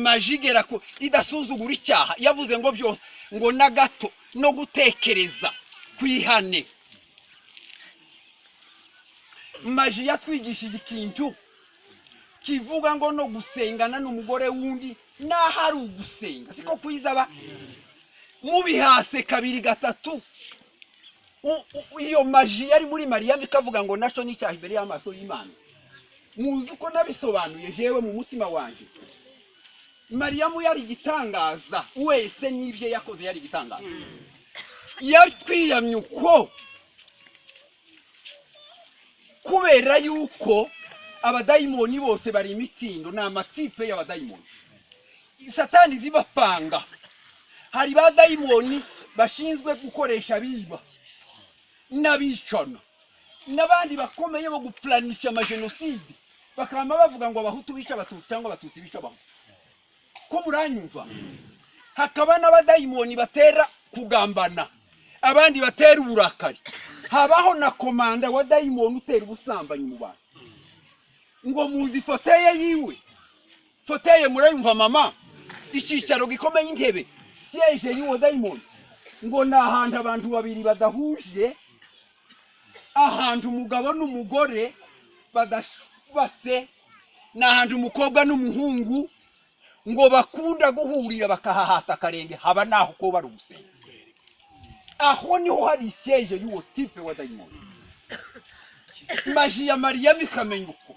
majigera ko idasuzugura icyaha yavuze ngo byo ngo na gato no gutekereza kwihane. Maji yatwigishije ikintu kivuga ngo no gusengana n'umugore wundi n'ahari ugusenga siko kwizaba mubihase kabiri gatatu. Iyo maji yari muri Mariya ikavuga ngo nasho n'icyaha imbere y'amaso y'Imana. Muzi uko nabisobanuye jewe mu mutima wanje. Mariyamu yari gitangaza wese n'ibyo yakoze yari gitangaza. Yatwiyamye uko kubera yuko abadayimoni bose bari imitindo n'amatipe y'abadayimoni. Satani zibapanga. Hari badayimoni bashinzwe gukoresha biba n'abicana n'abandi bakomeye bo guplanifya amagenocide bakamba bavuga ngo abahutu bica abatutsi cyangwa abatutsi bica abahutu. Ko muranyumva? Hakaba n'abadayimoni batera kugambana, abandi batera uburakari. Habaho na komanda wa dayimoni utera ubusambanyi mu bantu. Ngo muzi foteye yiwe, foteye murayumva mama, ikicaro gikomeye intebe siege y'uwo dayimoni. Ngo nahandi abantu babiri badahuje, ahantu umugabo n'umugore badashubatse, nahandi umukobwa n'umuhungu ngo bakunda guhurira bakahahata akarenge, haba naho ko bari ugusenga. Aho niho hari siege y'uwo tipe wa dayimoni. Maji ya Mariya ikamenya uko